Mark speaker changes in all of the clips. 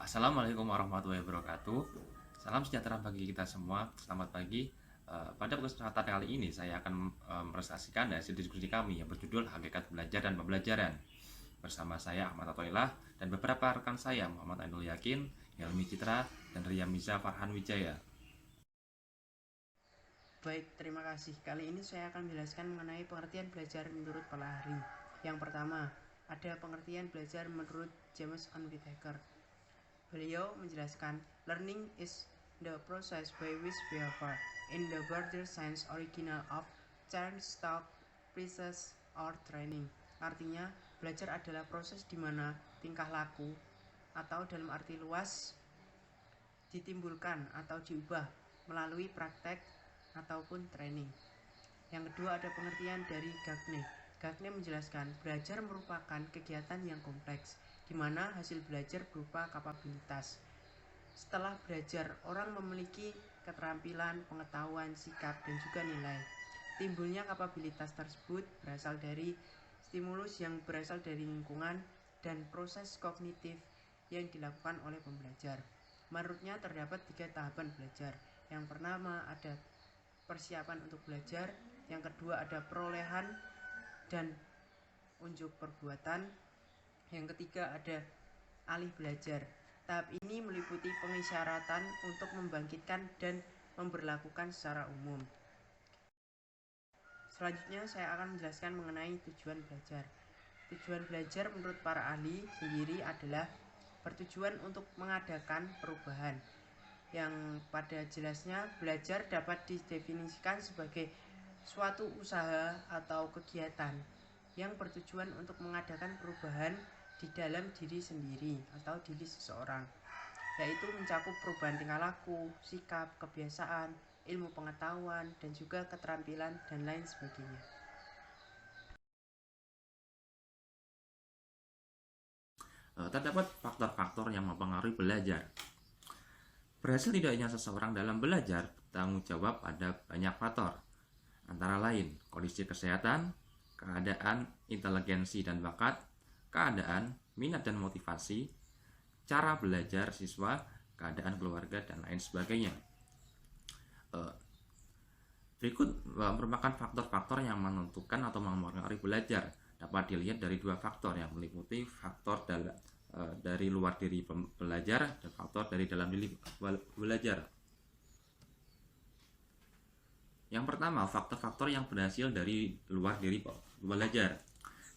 Speaker 1: Assalamualaikum warahmatullahi wabarakatuh. Salam sejahtera bagi kita semua. Selamat pagi. Pada kesempatan kali ini saya akan meresasikan hasil diskusi kami yang berjudul Hakikat Belajar dan Pembelajaran. Bersama saya Ahmad Atoilah dan beberapa rekan saya Muhammad Ainul Yakin, Helmi Citra, dan Riyamiza Farhan Wijaya.
Speaker 2: Baik, terima kasih. Kali ini saya akan menjelaskan mengenai pengertian belajar menurut para ahli. Yang pertama, ada pengertian belajar menurut James Whittaker. Beliau menjelaskan, learning is the process by which behavior in the broader sense original of change, stock, process, or training. Artinya, belajar adalah proses di mana tingkah laku atau dalam arti luas ditimbulkan atau diubah melalui praktek ataupun training. Yang kedua ada pengertian dari Gagne. Gagne menjelaskan belajar merupakan kegiatan yang kompleks, di mana hasil belajar berupa kapabilitas. Setelah belajar, orang memiliki keterampilan, pengetahuan, sikap, dan juga nilai. Timbulnya kapabilitas tersebut berasal dari stimulus yang berasal dari lingkungan dan proses kognitif yang dilakukan oleh pembelajar. Menurutnya terdapat 3 tahapan belajar. Yang pertama ada persiapan untuk belajar, yang kedua ada perolehan dan unjuk perbuatan, yang ketiga ada alih belajar. Tahap ini meliputi pengisyaratan untuk membangkitkan dan memberlakukan secara umum. Selanjutnya saya akan menjelaskan mengenai tujuan belajar. Tujuan belajar menurut para ahli sendiri adalah bertujuan untuk mengadakan perubahan. Yang pada jelasnya belajar dapat didefinisikan sebagai suatu usaha atau kegiatan yang bertujuan untuk mengadakan perubahan di dalam diri sendiri atau diri seseorang, yaitu mencakup perubahan tingkah laku, sikap, kebiasaan, ilmu pengetahuan, dan juga keterampilan dan lain sebagainya.
Speaker 1: Terdapat faktor-faktor yang mempengaruhi belajar. Berhasil tidaknya seseorang dalam belajar bertanggung jawab pada banyak faktor, antara lain kondisi kesehatan, keadaan inteligensi dan bakat, keadaan minat dan motivasi, cara belajar siswa, keadaan keluarga, dan lain sebagainya. Berikut merupakan faktor-faktor yang menentukan atau mempengaruhi belajar. Dapat dilihat dari 2 faktor yang meliputi faktor dari luar diri belajar dan faktor dari dalam diri belajar. Yang pertama, faktor-faktor yang berhasil dari luar diri belajar.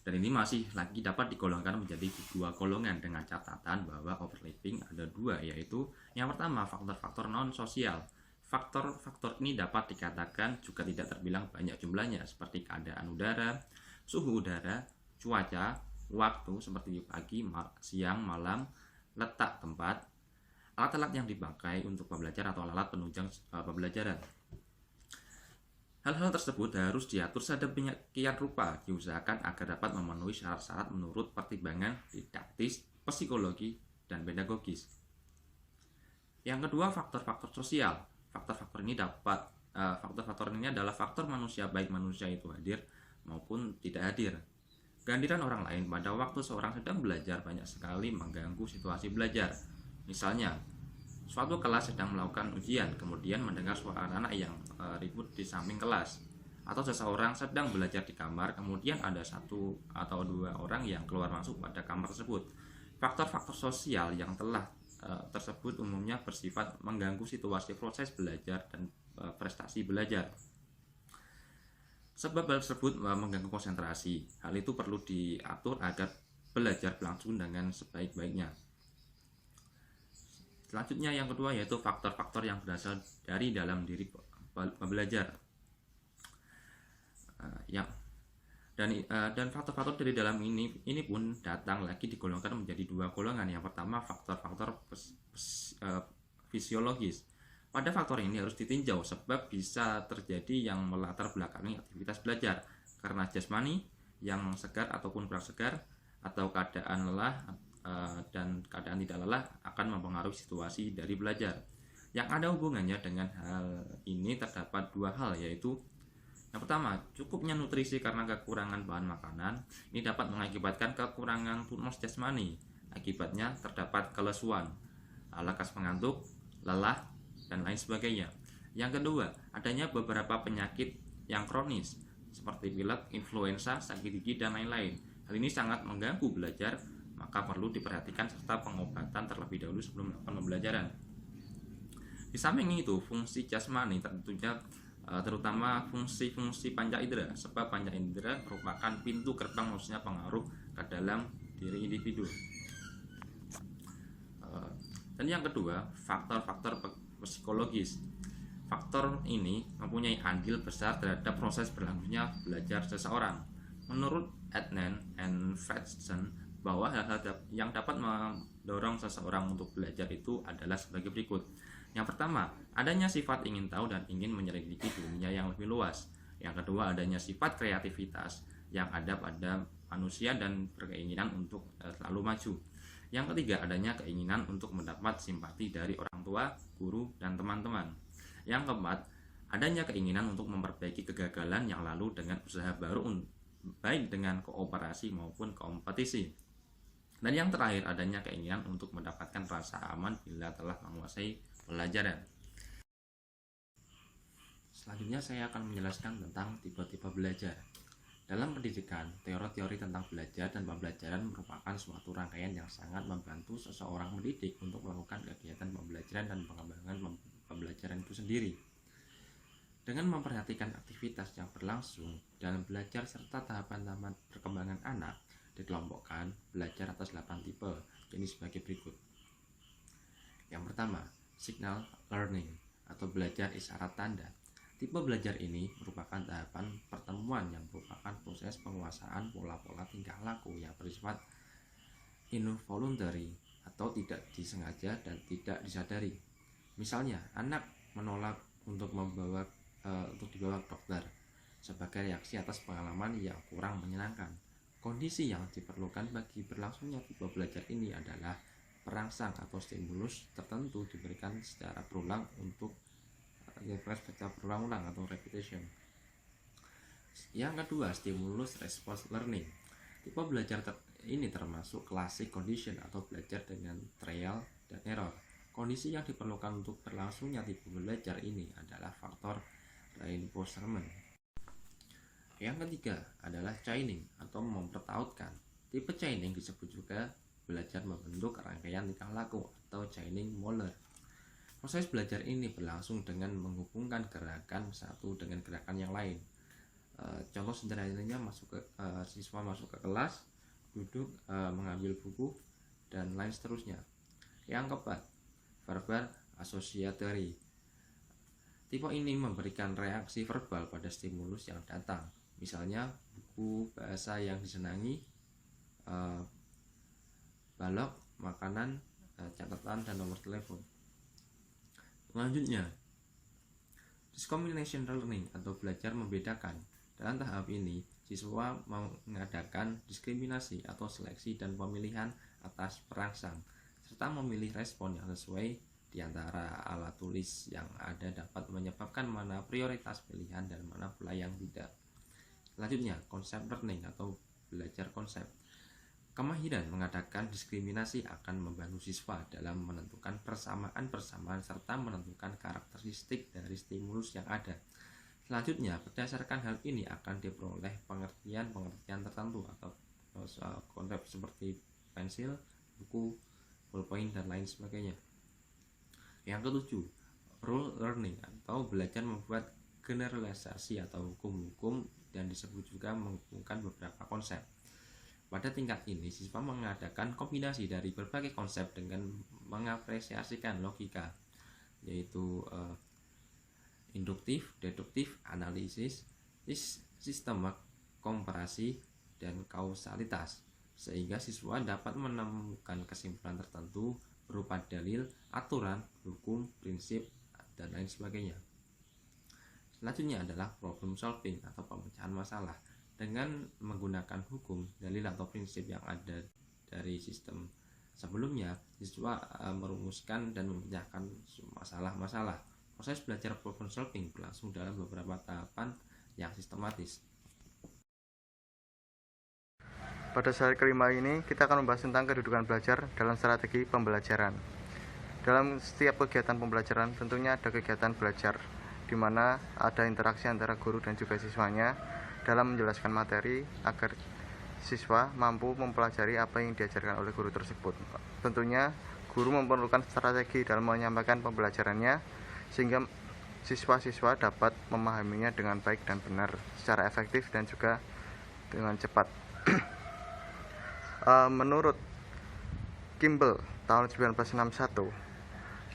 Speaker 1: Dan ini masih lagi dapat digolongkan menjadi 2 golongan dengan catatan bahwa overlapping ada 2, yaitu yang pertama faktor-faktor non-sosial. Faktor-faktor ini dapat dikatakan juga tidak terbilang banyak jumlahnya, seperti keadaan udara, suhu udara, cuaca, waktu seperti pagi, siang, malam, letak tempat, alat-alat yang dipakai untuk pembelajaran atau alat penunjang pembelajaran. Hal-hal tersebut harus diatur sedemikian rupa, diusahakan agar dapat memenuhi syarat-syarat menurut pertimbangan didaktis, psikologi, dan pedagogis. Yang kedua, faktor-faktor sosial. Faktor-faktor ini adalah faktor manusia, baik manusia itu hadir maupun tidak hadir. Kehadiran orang lain pada waktu seorang sedang belajar banyak sekali mengganggu situasi belajar. Misalnya, suatu kelas sedang melakukan ujian, kemudian mendengar suara anak yang ribut di samping kelas. Atau seseorang sedang belajar di kamar, kemudian ada 1 atau 2 orang yang keluar masuk pada kamar tersebut. Faktor-faktor sosial yang telah tersebut umumnya bersifat mengganggu situasi proses belajar dan prestasi belajar. Sebab hal tersebut mengganggu konsentrasi. Hal itu perlu diatur agar belajar berlangsung dengan sebaik-baiknya. Selanjutnya yang kedua yaitu faktor-faktor yang berasal dari dalam diri pembelajar. Dan faktor-faktor dari dalam ini pun datang lagi digolongkan menjadi 2 golongan. Yang pertama faktor-faktor fisiologis. Pada faktor ini harus ditinjau sebab bisa terjadi yang melatar belakangi aktivitas belajar karena jasmani yang segar ataupun kurang segar, atau keadaan lelah dan keadaan tidak lelah akan mempengaruhi situasi dari belajar. Yang ada hubungannya dengan hal ini terdapat 2 hal, yaitu yang pertama, cukupnya nutrisi karena kekurangan bahan makanan. Ini dapat mengakibatkan kekurangan turnus jasmani. Akibatnya terdapat kelesuan. lekas mengantuk, lelah, dan lain sebagainya. Yang kedua, adanya beberapa penyakit yang kronis seperti pilek, influenza, sakit gigi, dan lain-lain. Hal ini sangat mengganggu belajar, maka perlu diperhatikan serta pengobatan terlebih dahulu sebelum melakukan pembelajaran. Di samping itu, fungsi jasmani tentunya terutama fungsi-fungsi panca indera, sebab panca indera merupakan pintu gerbang, maksudnya pengaruh ke dalam diri individu. Dan yang kedua, faktor-faktor psikologis. Faktor ini mempunyai andil besar terhadap proses berlangsungnya belajar seseorang. Menurut Adnan and Fredson, bahwa hal-hal yang dapat mendorong seseorang untuk belajar itu adalah sebagai berikut. Yang pertama, adanya sifat ingin tahu dan ingin menyelidiki dunia yang lebih luas. Yang kedua, adanya sifat kreativitas yang ada pada manusia dan berkeinginan untuk selalu maju. Yang ketiga, adanya keinginan untuk mendapat simpati dari orang tua, guru, dan teman-teman. Yang keempat, adanya keinginan untuk memperbaiki kegagalan yang lalu dengan usaha baru, baik dengan kooperasi maupun kompetisi. Dan yang terakhir, adanya keinginan untuk mendapatkan rasa aman bila telah menguasai pelajaran. Selanjutnya saya akan menjelaskan tentang tipe-tipe belajar. Dalam pendidikan, teori-teori tentang belajar dan pembelajaran merupakan suatu rangkaian yang sangat membantu seseorang mendidik untuk melakukan kegiatan pembelajaran dan pengembangan pembelajaran itu sendiri. Dengan memperhatikan aktivitas yang berlangsung dalam belajar serta tahapan-tahapan perkembangan anak, dikelompokkan belajar atas 8 tipe, ini sebagai berikut. Yang pertama, signal learning atau belajar isyarat tanda. Tipe belajar ini merupakan tahapan pertemuan yang merupakan proses penguasaan pola-pola tingkah laku yang bersifat involuntary atau tidak disengaja dan tidak disadari. Misalnya, anak menolak untuk dibawa ke dokter sebagai reaksi atas pengalaman yang kurang menyenangkan. Kondisi yang diperlukan bagi berlangsungnya tipe belajar ini adalah perangsang atau stimulus tertentu diberikan secara berulang atau repetition. Yang kedua, stimulus response learning. Tipe belajar ini termasuk classic condition atau belajar dengan trial dan error. Kondisi yang diperlukan untuk berlangsungnya tipe belajar ini adalah faktor reinforcement. Yang ketiga adalah chaining atau mempertautkan. Tipe chaining disebut juga belajar membentuk rangkaian tingkah laku atau chaining molar. Proses belajar ini berlangsung dengan menghubungkan gerakan satu dengan gerakan yang lain. Contoh sederhananya siswa masuk ke kelas, duduk, mengambil buku, dan lain seterusnya. Yang keempat, verbal associatory. Tipe ini memberikan reaksi verbal pada stimulus yang datang, misalnya buku, bahasa yang disenangi, balok, makanan, catatan, dan nomor telepon. Selanjutnya, discrimination learning atau belajar membedakan. Dalam tahap ini, siswa mengadakan diskriminasi atau seleksi dan pemilihan atas perangsang, serta memilih respon yang sesuai di antara alat tulis yang ada dapat menyebabkan mana prioritas pilihan dan mana pula yang tidak. Selanjutnya, konsep learning atau belajar konsep. Kemahiran mengadakan diskriminasi akan membantu siswa dalam menentukan persamaan-persamaan serta menentukan karakteristik dari stimulus yang ada. Selanjutnya, berdasarkan hal ini akan diperoleh pengertian tertentu atau konsep seperti pensil, buku, ballpoint, dan lain sebagainya. Yang ketujuh, rule learning atau belajar membuat generalisasi atau hukum-hukum dan disebut juga menghubungkan beberapa konsep. Pada tingkat ini, siswa mengadakan kombinasi dari berbagai konsep dengan mengapresiasikan logika, yaitu induktif, deduktif, analisis, sistem komparasi, dan kausalitas, sehingga siswa dapat menemukan kesimpulan tertentu berupa dalil, aturan, hukum, prinsip, dan lain sebagainya. Selanjutnya adalah problem solving atau pemecahan masalah. Dengan menggunakan hukum, dalil atau prinsip yang ada dari sistem sebelumnya, siswa merumuskan dan memecahkan masalah-masalah. Proses belajar problem solving berlangsung dalam beberapa tahapan yang sistematis.
Speaker 3: Pada slide kelima ini, kita akan membahas tentang kedudukan belajar dalam strategi pembelajaran. Dalam setiap kegiatan pembelajaran tentunya ada kegiatan belajar, di mana ada interaksi antara guru dan juga siswanya dalam menjelaskan materi agar siswa mampu mempelajari apa yang diajarkan oleh guru tersebut. Tentunya guru memerlukan strategi dalam menyampaikan pembelajarannya sehingga siswa-siswa dapat memahaminya dengan baik dan benar, secara efektif dan juga dengan cepat. Menurut Kimball tahun 1961,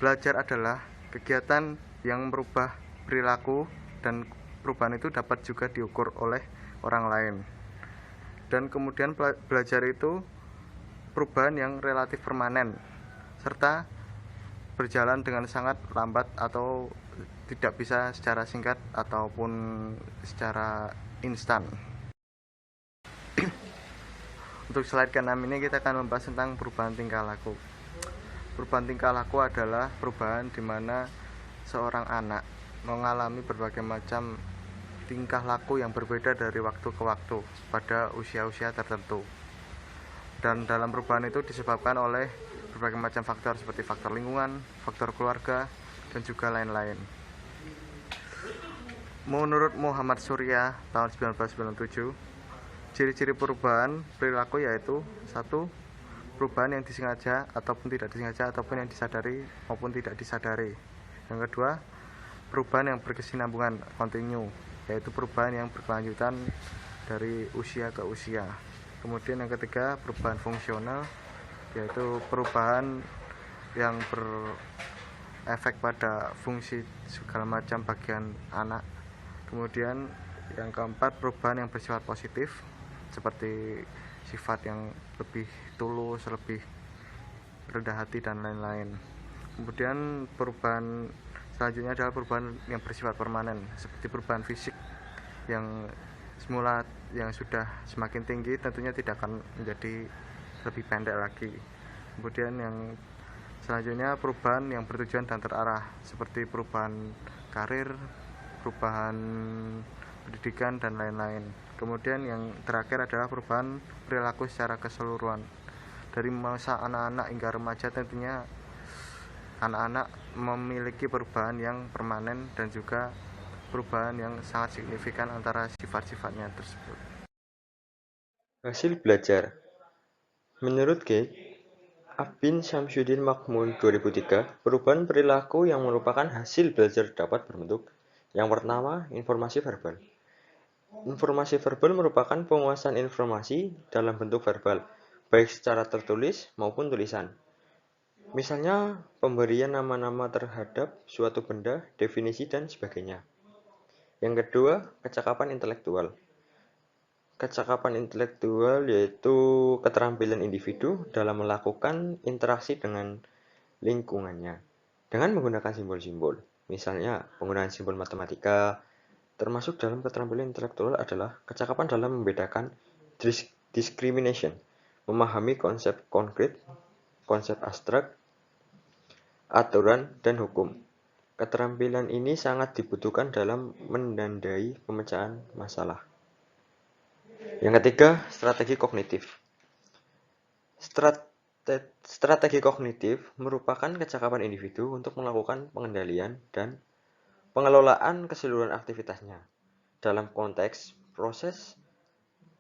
Speaker 3: belajar adalah kegiatan yang merubah perilaku, dan perubahan itu dapat juga diukur oleh orang lain. Dan kemudian belajar itu perubahan yang relatif permanen serta berjalan dengan sangat lambat atau tidak bisa secara singkat ataupun secara instan. Untuk slide ke-6 ini kita akan membahas tentang perubahan tingkah laku. Perubahan tingkah laku adalah perubahan di mana seorang anak mengalami berbagai macam tingkah laku yang berbeda dari waktu ke waktu pada usia-usia tertentu. Dan dalam perubahan itu disebabkan oleh berbagai macam faktor seperti faktor lingkungan, faktor keluarga, dan juga lain-lain. Menurut Muhammad Surya tahun 1997, ciri-ciri perubahan perilaku yaitu 1. Perubahan yang disengaja ataupun tidak disengaja, ataupun yang disadari maupun tidak disadari. Yang kedua, perubahan yang berkesinambungan kontinu, yaitu perubahan yang berkelanjutan dari usia ke usia. Kemudian yang ketiga, perubahan fungsional, yaitu perubahan yang berefek pada fungsi segala macam bagian anak. Kemudian yang keempat, perubahan yang bersifat positif, seperti sifat yang lebih tulus, lebih rendah hati, dan lain-lain. Kemudian perubahan selanjutnya adalah perubahan yang bersifat permanen, seperti perubahan fisik yang semula yang sudah semakin tinggi tentunya tidak akan menjadi lebih pendek lagi. Kemudian yang selanjutnya perubahan yang bertujuan dan terarah, seperti perubahan karir, perubahan pendidikan, dan lain-lain. Kemudian yang terakhir adalah perubahan perilaku secara keseluruhan. Dari masa anak-anak hingga remaja tentunya anak-anak memiliki perubahan yang permanen dan juga perubahan yang sangat signifikan antara sifat-sifatnya tersebut.
Speaker 4: Hasil belajar. Menurut Gate, Abin Syamsuddin Makmun 2003, perubahan perilaku yang merupakan hasil belajar dapat berbentuk. Yang pertama, informasi verbal. Informasi verbal merupakan penguasaan informasi dalam bentuk verbal, baik secara tertulis maupun tulisan. Misalnya, pemberian nama-nama terhadap suatu benda, definisi, dan sebagainya. Yang kedua, kecakapan intelektual. Kecakapan intelektual yaitu keterampilan individu dalam melakukan interaksi dengan lingkungannya dengan menggunakan simbol-simbol. Misalnya, penggunaan simbol matematika. Termasuk dalam keterampilan intelektual adalah kecakapan dalam membedakan discrimination, memahami konsep konkret, konsep abstrak, aturan, dan hukum. Keterampilan ini sangat dibutuhkan dalam menandai pemecahan masalah. Yang ketiga, strategi kognitif. Strategi kognitif merupakan kecakapan individu untuk melakukan pengendalian dan pengelolaan keseluruhan aktivitasnya. Dalam konteks proses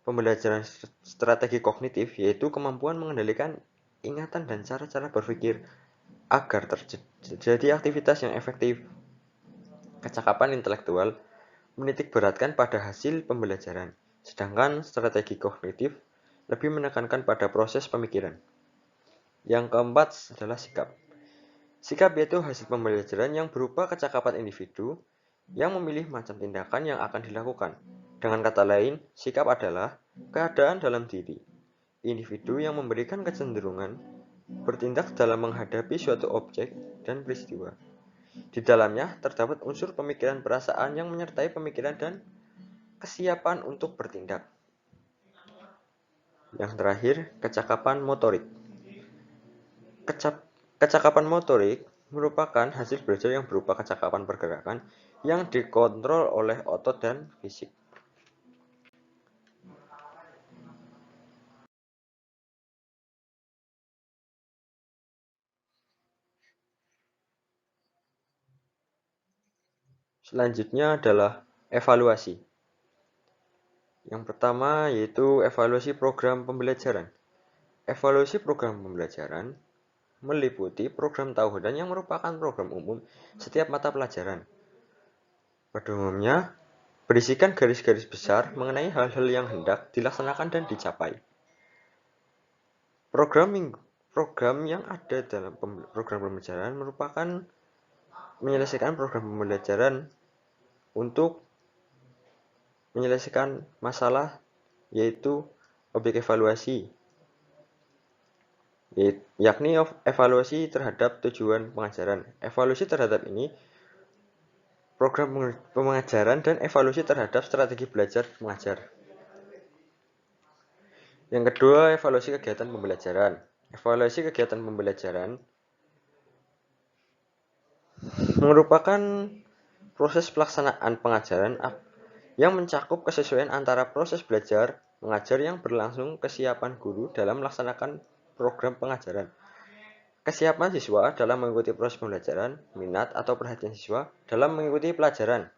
Speaker 4: pembelajaran strategi kognitif, yaitu kemampuan mengendalikan ingatan dan cara-cara berpikir agar terjadi aktivitas yang efektif. Kecakapan intelektual menitik beratkan pada hasil pembelajaran, sedangkan strategi kognitif lebih menekankan pada proses pemikiran. Yang keempat adalah sikap. Sikap yaitu hasil pembelajaran yang berupa kecakapan individu yang memilih macam tindakan yang akan dilakukan. Dengan kata lain, sikap adalah keadaan dalam diri individu yang memberikan kecenderungan bertindak dalam menghadapi suatu objek dan peristiwa. Di dalamnya terdapat unsur pemikiran perasaan yang menyertai pemikiran dan kesiapan untuk bertindak. Yang terakhir, kecakapan motorik. Kecakapan motorik merupakan hasil belajar yang berupa kecakapan pergerakan yang dikontrol oleh otot dan fisik. Selanjutnya adalah evaluasi. Yang pertama yaitu evaluasi program pembelajaran. Evaluasi program pembelajaran meliputi program tahunan yang merupakan program umum setiap mata pelajaran. Pada umumnya, berisikan garis-garis besar mengenai hal-hal yang hendak dilaksanakan dan dicapai. Program yang ada dalam program pembelajaran merupakan menyelesaikan program pembelajaran untuk menyelesaikan masalah, yaitu objek evaluasi, yakni evaluasi terhadap tujuan pengajaran. Evaluasi terhadap ini program pengajaran dan evaluasi terhadap strategi belajar mengajar. Yang kedua, evaluasi kegiatan pembelajaran. Evaluasi kegiatan pembelajaran merupakan proses pelaksanaan pengajaran yang mencakup kesesuaian antara proses belajar mengajar yang berlangsung, kesiapan guru dalam melaksanakan program pengajaran, kesiapan siswa dalam mengikuti proses pembelajaran, minat atau perhatian siswa dalam mengikuti pelajaran.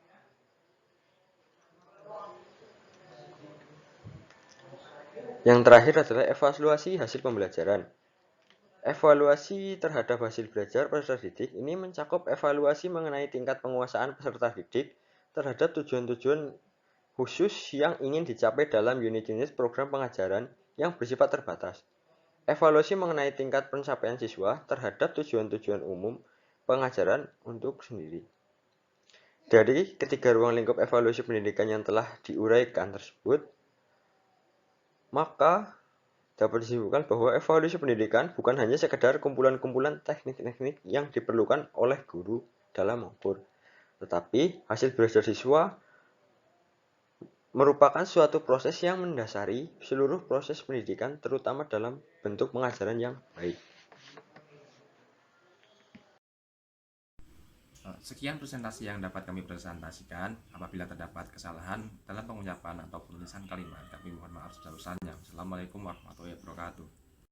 Speaker 4: Yang terakhir adalah evaluasi hasil pembelajaran. Evaluasi terhadap hasil belajar peserta didik ini mencakup evaluasi mengenai tingkat penguasaan peserta didik terhadap tujuan-tujuan khusus yang ingin dicapai dalam unit-unit program pengajaran yang bersifat terbatas. Evaluasi mengenai tingkat pencapaian siswa terhadap tujuan-tujuan umum pengajaran untuk sendiri. Dari ketiga ruang lingkup evaluasi pendidikan yang telah diuraikan tersebut, maka dapat disimpulkan bahwa evaluasi pendidikan bukan hanya sekedar kumpulan-kumpulan teknik-teknik yang diperlukan oleh guru dalam mengukur, tetapi hasil belajar siswa merupakan suatu proses yang mendasari seluruh proses pendidikan, terutama dalam bentuk pengajaran yang baik.
Speaker 1: Sekian presentasi yang dapat kami presentasikan. Apabila terdapat kesalahan dalam pengucapan atau penulisan kalimat, kami mohon maaf sebesar-besarnya. Assalamualaikum warahmatullahi wabarakatuh.